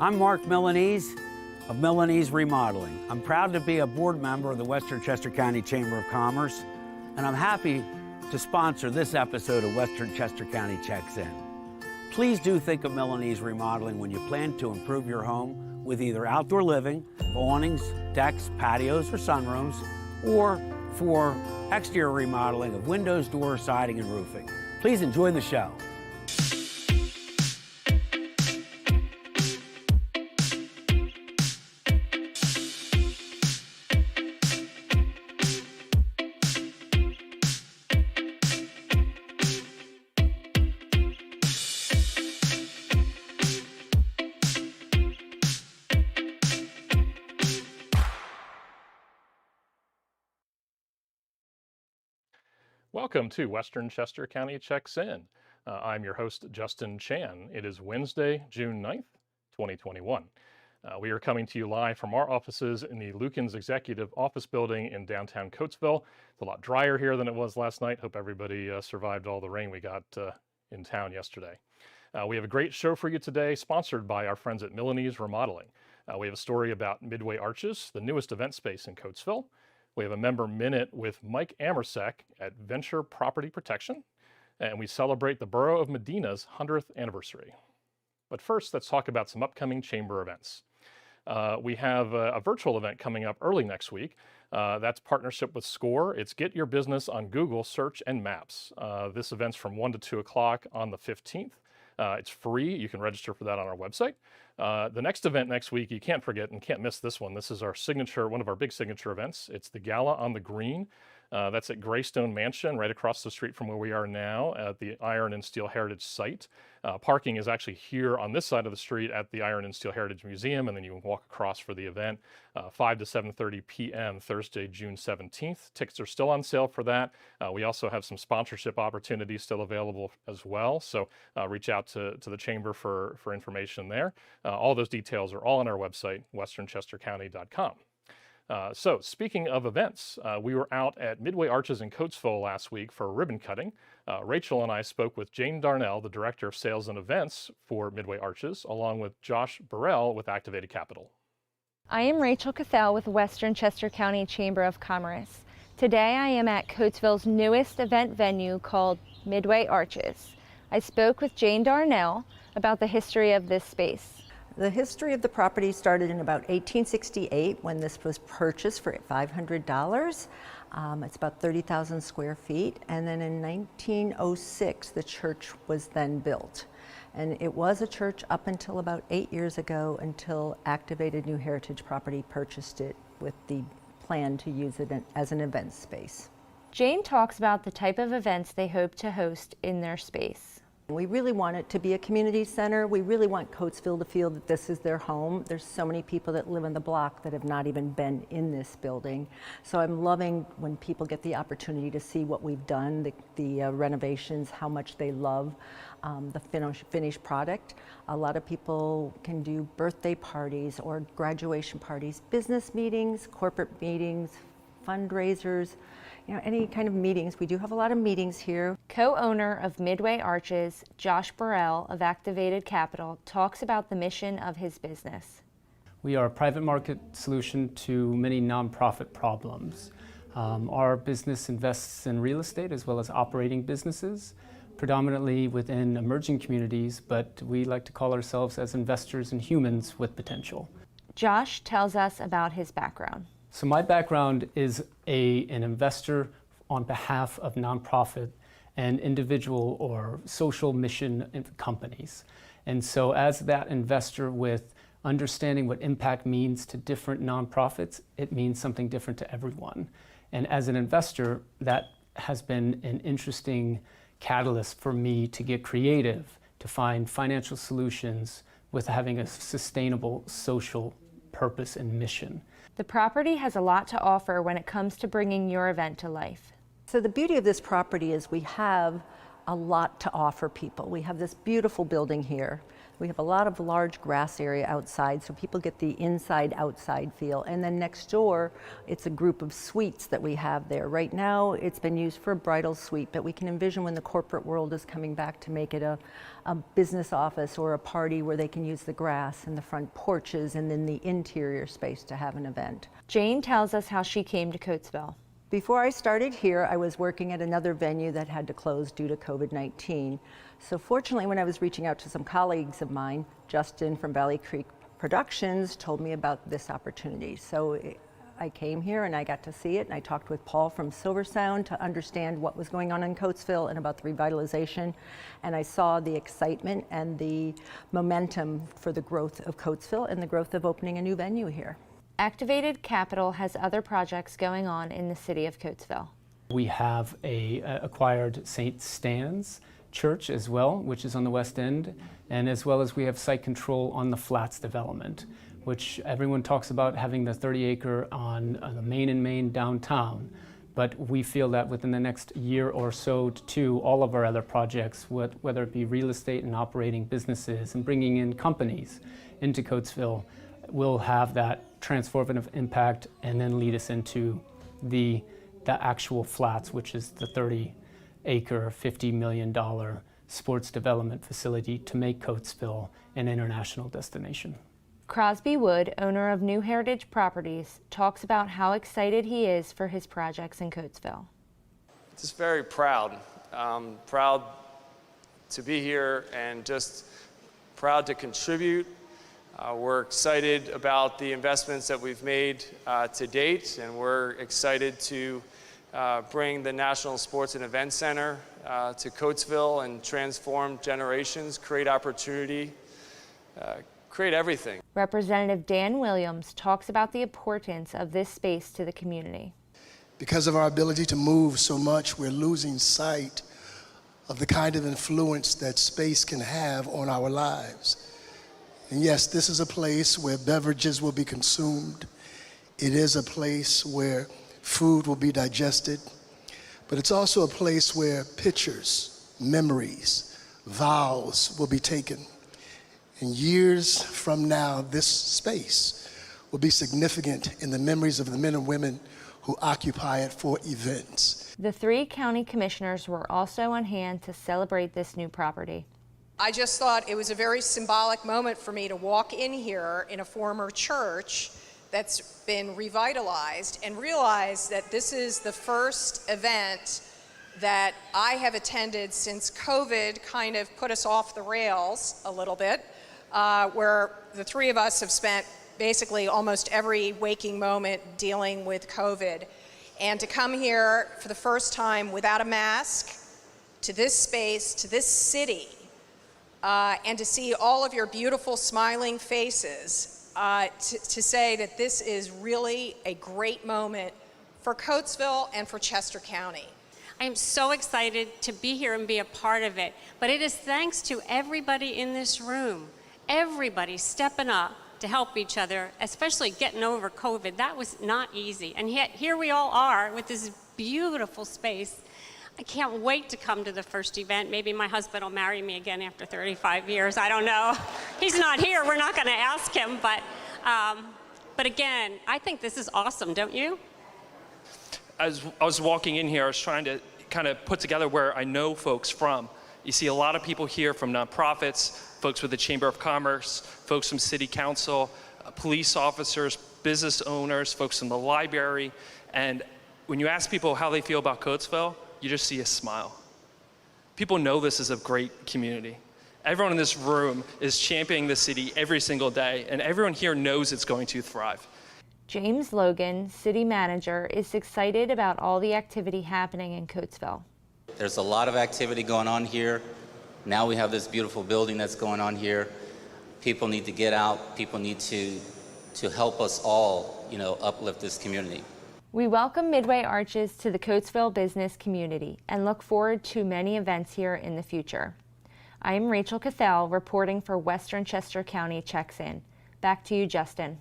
I'm Mark Milanese of Milanese Remodeling. I'm proud to be a board member of the Western Chester County Chamber of Commerce, and I'm happy to sponsor this episode of Western Chester County Checks In. Please do think of Milanese Remodeling when you plan to improve your home with either outdoor living, awnings, decks, patios, or sunrooms, or for exterior remodeling of windows, doors, siding, and roofing. Please enjoy the show. Welcome to Western Chester County Checks In. I'm your host, Justin Chan. It is Wednesday, June 9th, 2021. We are coming to you live from our offices in the Lukens Executive Office Building in downtown Coatesville. It's a lot drier here than it was last night. Hope everybody survived all the rain we got in town yesterday. We have a great show for you today, sponsored by our friends at Milanese Remodeling. We have a story about Midway Arches, the newest event space in Coatesville. We have a member minute with Mike Amersek at Venture Property Protection, and we celebrate the Borough of Modena's 100th anniversary. But first, let's talk about some upcoming chamber events. We have a virtual event coming up early next week. That's partnership with SCORE. It's Get Your Business on Google Search and Maps. This event's from 1 to 2 o'clock on the 15th. It's free. You can register for that on our website. The next event next week, you can't forget and can't miss this one. This is our signature, one of our big signature events. It's the Gala on the Green. That's at Greystone Mansion, right across the street from where we are now at the Iron and Steel Heritage site. Parking is actually here on this side of the street at the Iron and Steel Heritage Museum, and then you can walk across for the event, 5 to 7:30 p.m. Thursday, June 17th. Tickets are still on sale for that. We also have some sponsorship opportunities still available as well, so reach out to the Chamber for information there. All those details are all on our website, westernchestercounty.com. So speaking of events, we were out at Midway Arches in Coatesville last week for a ribbon cutting. Rachel and I spoke with Jane Darnell, the Director of Sales and Events for Midway Arches, along with Josh Burrell with Activated Capital. I am Rachel Cathell with Western Chester County Chamber of Commerce. Today I am at Coatesville's newest event venue called Midway Arches. I spoke with Jane Darnell about the history of this space. The history of the property started in about 1868 when this was purchased for $500. It's about 30,000 square feet. And then in 1906, the church was then built. And it was a church up until about 8 years ago, until Activated New Heritage Property purchased it with the plan to use it as an event space. Jane talks about the type of events they hope to host in their space. We really want it to be a community center. We really want Coatesville to feel that this is their home. There's so many people that live on the block that have not even been in this building. So I'm loving when people get the opportunity to see what we've done, the renovations, how much they love the finished product. A lot of people can do birthday parties or graduation parties, business meetings, corporate meetings, fundraisers, any kind of meetings. We do have a lot of meetings here. Co-owner of Midway Arches, Josh Burrell of Activated Capital, talks about the mission of his business. We are a private market solution to many nonprofit problems. Our business invests in real estate as well as operating businesses, predominantly within emerging communities, but we like to call ourselves as investors in humans with potential. Josh tells us about his background. So my background is an investor on behalf of nonprofit and individual or social mission companies. And so as that investor with understanding what impact means to different nonprofits, it means something different to everyone. And as an investor, that has been an interesting catalyst for me to get creative, to find financial solutions with having a sustainable social purpose and mission. The property has a lot to offer when it comes to bringing your event to life. So the beauty of this property is we have a lot to offer people. We have this beautiful building here We have a lot of large grass area outside, so people get the inside-outside feel. And then next door, it's a group of suites that we have there. Right now, it's been used for a bridal suite, but we can envision when the corporate world is coming back to make it a business office or a party where they can use the grass and the front porches and then the interior space to have an event. Jane tells us how she came to Coatesville. Before I started here, I was working at another venue that had to close due to COVID-19. So fortunately, when I was reaching out to some colleagues of mine, Justin from Valley Creek Productions told me about this opportunity. So I came here and I got to see it, and I talked with Paul from Silver Sound to understand what was going on in Coatesville and about the revitalization. And I saw the excitement and the momentum for the growth of Coatesville and the growth of opening a new venue here. Activated Capital has other projects going on in the city of Coatesville. We have acquired St. Stan's Church as well, which is on the west end, and as well as we have site control on the Flats development, which everyone talks about having the 30-acre on the Main and Main downtown. But we feel that within the next year or so to all of our other projects, whether it be real estate and operating businesses and bringing in companies into Coatesville, will have that transformative impact and then lead us into the actual flats, which is the 30-acre, $50 million sports development facility to make Coatesville an international destination. Crosby Wood, owner of New Heritage Properties, talks about how excited he is for his projects in Coatesville. Just very proud. Proud to be here and just proud to contribute. We're excited about the investments that we've made to date, and we're excited to bring the National Sports and Event Center to Coatesville and transform generations, create opportunity, create everything. Representative Dan Williams talks about the importance of this space to the community. Because of our ability to move so much, we're losing sight of the kind of influence that space can have on our lives. And yes, this is a place where beverages will be consumed. It is a place where food will be digested. But it's also a place where pictures, memories, vows will be taken. And years from now, this space will be significant in the memories of the men and women who occupy it for events. The 3 county commissioners were also on hand to celebrate this new property. I just thought it was a very symbolic moment for me to walk in here in a former church that's been revitalized and realize that this is the first event that I have attended since COVID kind of put us off the rails a little bit, where the 3 of us have spent basically almost every waking moment dealing with COVID. And to come here for the first time without a mask, to this space, to this city, and to see all of your beautiful smiling faces, to say that this is really a great moment for Coatesville and for Chester County. I am so excited to be here and be a part of it, but it is thanks to everybody in this room, everybody stepping up to help each other, especially getting over COVID. That was not easy, and yet here we all are with this beautiful space. I can't wait to come to the first event. Maybe my husband will marry me again after 35 years. I don't know. He's not here. We're not going to ask him. But again, I think this is awesome, don't you? As I was walking in here, I was trying to kind of put together where I know folks from. You see a lot of people here from nonprofits, folks with the Chamber of Commerce, folks from City Council, police officers, business owners, folks from the library. And when you ask people how they feel about Coatesville, you just see a smile. People know this is a great community. Everyone in this room is championing the city every single day, and everyone here knows it's going to thrive. James Logan, city manager, is excited about all the activity happening in Coatesville. There's a lot of activity going on here. Now we have this beautiful building that's going on here. People need to get out. People need to help us all, uplift this community. We welcome Midway Arches to the Coatesville business community and look forward to many events here in the future. I am Rachel Cathell reporting for Western Chester County Checks In. Back to you, Justin.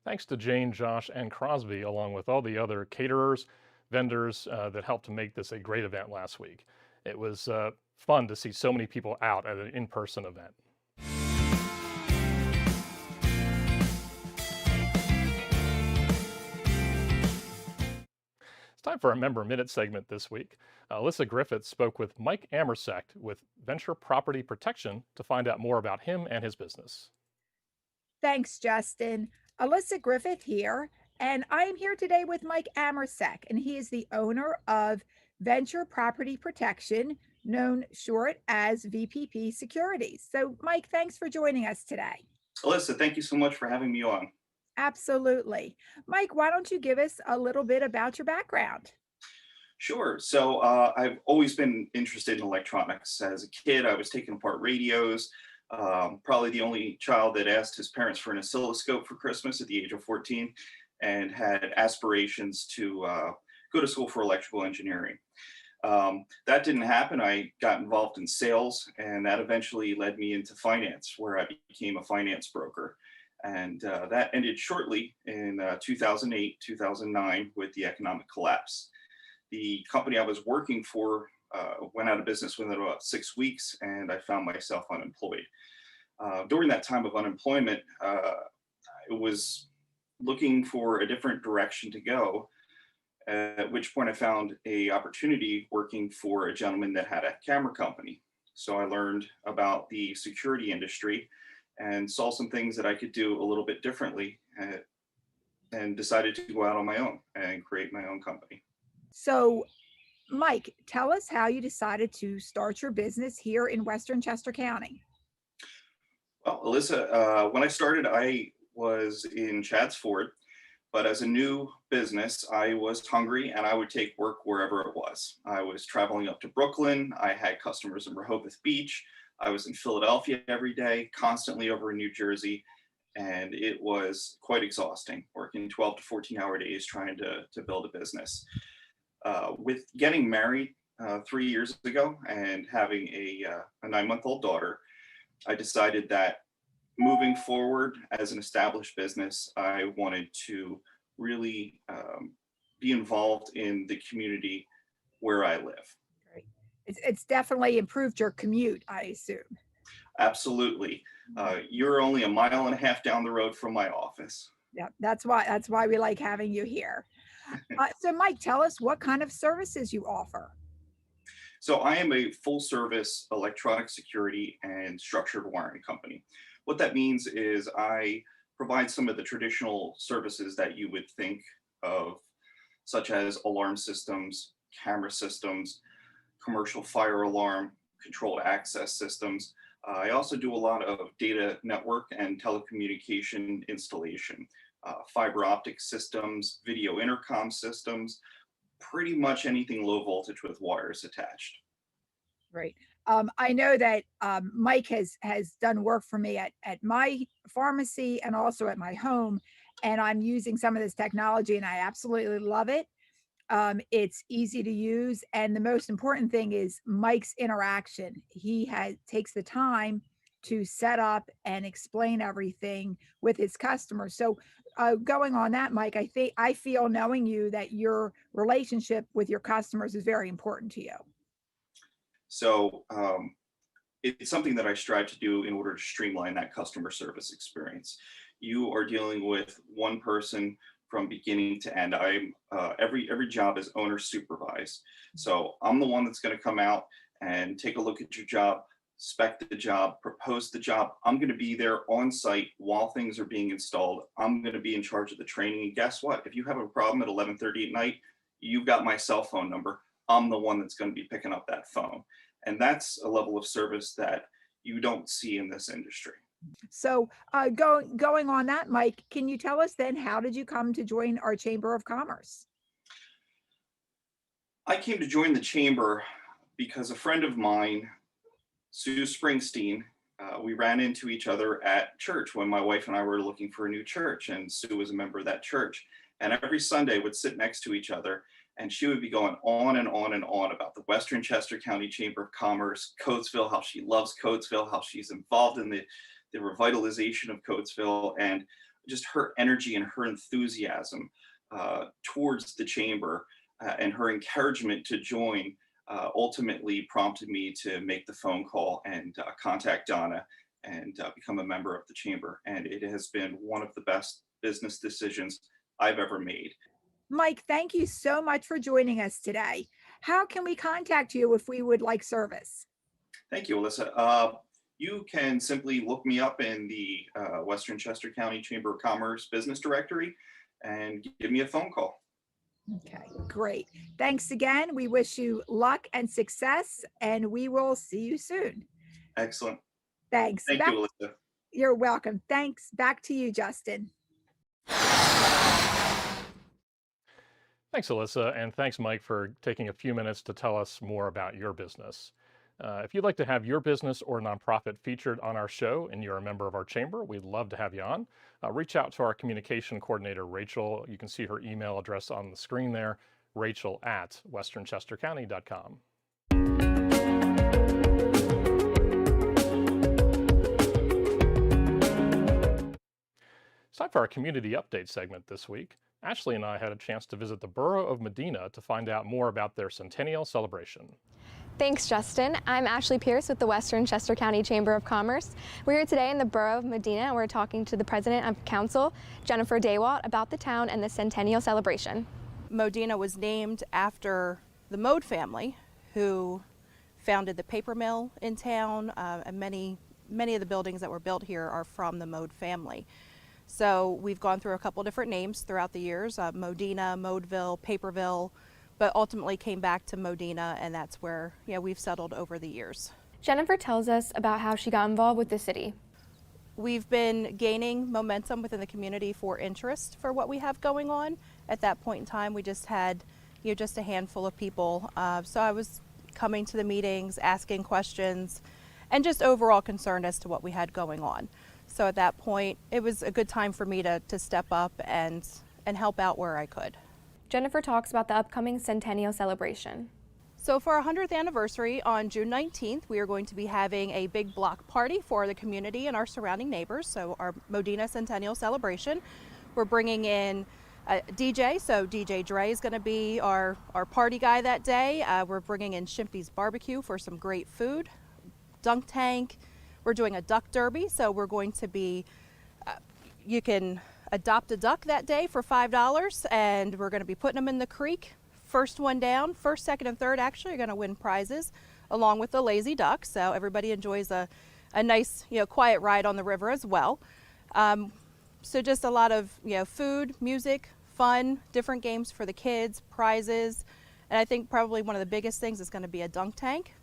Thanks to Jane, Josh, and Crosby, along with all the other caterers, vendors that helped to make this a great event last week. It was fun to see so many people out at an in-person event. It's time for a Member Minute segment this week. Alissa Griffith spoke with Mike Amersect with Venture Property Protection to find out more about him and his business. Thanks, Justin. Alissa Griffith here, and I am here today with Mike Amersect, and he is the owner of Venture Property Protection, known short as VPP Securities. So, Mike, thanks for joining us today. Alissa, thank you so much for having me on. Absolutely. Mike, why don't you give us a little bit about your background? Sure. So I've always been interested in electronics. As a kid, I was taking apart radios. Probably the only child that asked his parents for an oscilloscope for Christmas at the age of 14 and had aspirations to go to school for electrical engineering. That didn't happen. I got involved in sales, and that eventually led me into finance, where I became a finance broker. And that ended shortly in 2008, 2009 with the economic collapse. The company I was working for went out of business within about 6 weeks, and I found myself unemployed. During that time of unemployment, I was looking for a different direction to go, at which point I found an opportunity working for a gentleman that had a camera company. So I learned about the security industry and saw some things that I could do a little bit differently, and decided to go out on my own and create my own company. So, Mike, tell us how you decided to start your business here in Western Chester County. Well, Alissa, when I started, I was in Chadds Ford, but as a new business, I was hungry and I would take work wherever it was. I was traveling up to Brooklyn. I had customers in Rehoboth Beach. I was in Philadelphia every day, constantly over in New Jersey, and it was quite exhausting, working 12 to 14-hour days trying to build a business. With getting married 3 years ago and having a 9-month-old daughter, I decided that moving forward as an established business, I wanted to really be involved in the community where I live. It's definitely improved your commute, I assume. Absolutely. You're only 1.5 miles down the road from my office. Yeah, that's why we like having you here. So, Mike, tell us what kind of services you offer. So I am a full service electronic security and structured wiring company. What that means is I provide some of the traditional services that you would think of, such as alarm systems, camera systems, commercial fire alarm, controlled access systems. I also do a lot of data network and telecommunication installation, fiber optic systems, video intercom systems, pretty much anything low voltage with wires attached. Right. I know that Mike has done work for me at my pharmacy and also at my home, and I'm using some of this technology and I absolutely love it. It's easy to use, and the most important thing is Mike's interaction. He takes the time to set up and explain everything with his customers. So going on that, Mike, I feel knowing you that your relationship with your customers is very important to you. So it's something that I strive to do in order to streamline that customer service experience. You are dealing with one person from beginning to end. Every job is owner supervised. So I'm the one that's going to come out and take a look at your job, spec the job, propose the job. I'm going to be there on site while things are being installed. I'm going to be in charge of the training. And guess what? If you have a problem at 11:30 at night, you've got my cell phone number. I'm the one that's going to be picking up that phone. And that's a level of service that you don't see in this industry. So going on that, Mike, can you tell us then, how did you come to join our Chamber of Commerce? I came to join the Chamber because a friend of mine, Sue Springsteen, we ran into each other at church when my wife and I were looking for a new church, and Sue was a member of that church. And every Sunday would sit next to each other, and she would be going on and on and on about the Western Chester County Chamber of Commerce, Coatesville, how she loves Coatesville, how she's involved in the revitalization of Coatesville. And just her energy and her enthusiasm towards the chamber and her encouragement to join ultimately prompted me to make the phone call and contact Donna and become a member of the chamber. And it has been one of the best business decisions I've ever made. Mike, thank you so much for joining us today. How can we contact you if we would like service? Thank you, Alissa. You can simply look me up in the Western Chester County Chamber of Commerce business directory and give me a phone call. Okay, great. Thanks again. We wish you luck and success, and we will see you soon. Excellent. Thanks. Thank you, Alissa. You're welcome. Thanks. Back to you, Justin. Thanks, Alissa, and thanks, Mike, for taking a few minutes to tell us more about your business. If you'd like to have your business or nonprofit featured on our show and you're a member of our chamber, we'd love to have you on. Reach out to our communication coordinator, Rachel. You can see her email address on the screen there, rachel@westernchestercounty.com. It's time for our community update segment this week. Ashley and I had a chance to visit the Borough of Modena to find out more about their Centennial Celebration. Thanks, Justin. I'm Ashley Pierce with the Western Chester County Chamber of Commerce. We're here today in the Borough of Modena, and we're talking to the President of Council, Jennifer Daywalt, about the town and the Centennial Celebration. Modena was named after the Mode family, who founded the paper mill in town, and many of the buildings that were built here are from the Mode family. So we've gone through a couple different names throughout the years, Modena, Modeville, Paperville, but ultimately came back to Modena, and that's where we've settled over the years. Jennifer tells us about how she got involved with the city. We've been gaining momentum within the community for interest for what we have going on. At that point in time, we just had just a handful of people. So I was coming to the meetings, asking questions, and just overall concerned as to what we had going on. So at that point, it was a good time for me to step up and help out where I could. Jennifer talks about the upcoming Centennial Celebration. So for our 100th anniversary on June 19th, we are going to be having a big block party for the community and our surrounding neighbors. So our Modena Centennial Celebration. We're bringing in a DJ, so DJ Dre is going to be our party guy that day. We're bringing in Shimpy's Barbecue for some great food, dunk tank. We're doing a duck derby, so we're going to be, you can adopt a duck that day for $5, and we're going to be putting them in the creek. First one down, first, second, and third actually are going to win prizes along with the lazy duck, so everybody enjoys a nice, quiet ride on the river as well. So just a lot of, food, music, fun, different games for the kids, prizes, and I think probably one of the biggest things is going to be a dunk tank.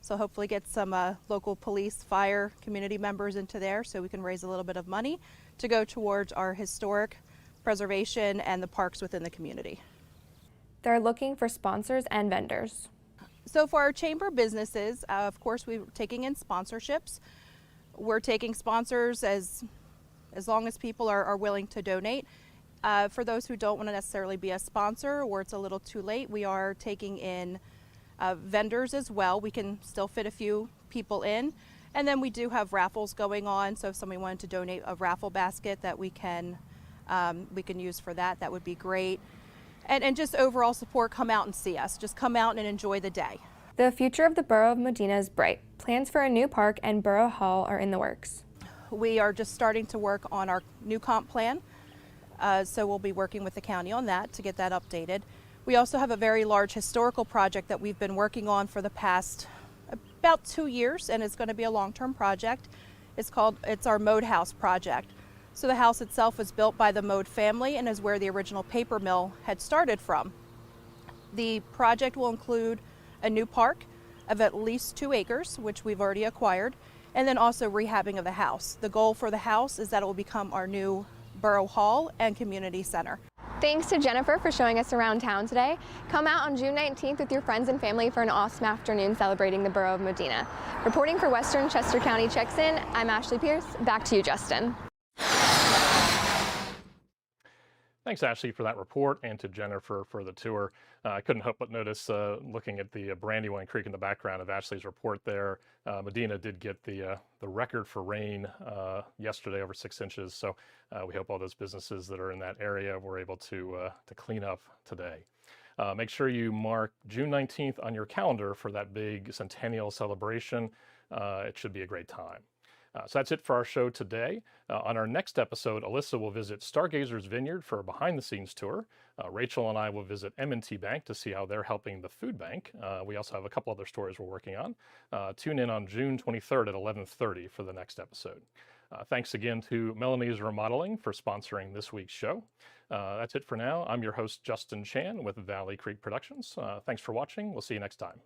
So hopefully get some local police, fire, community members into there so we can raise a little bit of money to go towards our historic preservation and the parks within the community. They're looking for sponsors and vendors. So for our chamber businesses, of course, we're taking in sponsorships. We're taking sponsors as long as people are willing to donate. For those who don't want to necessarily be a sponsor or it's a little too late, we are taking in vendors as well. We can still fit a few people in. And then we do have raffles going on. So if somebody wanted to donate a raffle basket that we can use for that, that would be great. And just overall support, come out and see us. Just come out and enjoy the day. The future of the Borough of Modena is bright. Plans for a new park and Borough Hall are in the works. We are just starting to work on our new comp plan. So we'll be working with the county on that to get that updated. We also have a very large historical project that we've been working on for the past about 2 years, and it's going to be a long-term project. It's our Mode House project. So the house itself was built by the Mode family and is where the original paper mill had started from. The project will include a new park of at least 2 acres, which we've already acquired, and then also rehabbing of the house. The goal for the house is that it will become our new Borough Hall and Community Center. Thanks to Jennifer for showing us around town today. Come out on June 19th with your friends and family for an awesome afternoon celebrating the Borough of Modena. Reporting for Western Chester County Checks In, I'm Ashley Pierce. Back to you, Justin. Thanks, Ashley, for that report, and to Jennifer for the tour. I couldn't help but notice, looking at the Brandywine Creek in the background of Ashley's report there, Modena did get the record for rain yesterday, over 6 inches. So we hope all those businesses that are in that area were able to clean up today. Make sure you mark June 19th on your calendar for that big Centennial Celebration. It should be a great time. So that's it for our show today. On our next episode, Alissa will visit Stargazer's Vineyard for a behind-the-scenes tour. Rachel and I will visit M&T Bank to see how they're helping the food bank. We also have a couple other stories we're working on. Tune in on June 23rd at 11:30 for the next episode. Thanks again to Melanie's Remodeling for sponsoring this week's show. That's it for now. I'm your host, Justin Chan with Valley Creek Productions. Thanks for watching. We'll see you next time.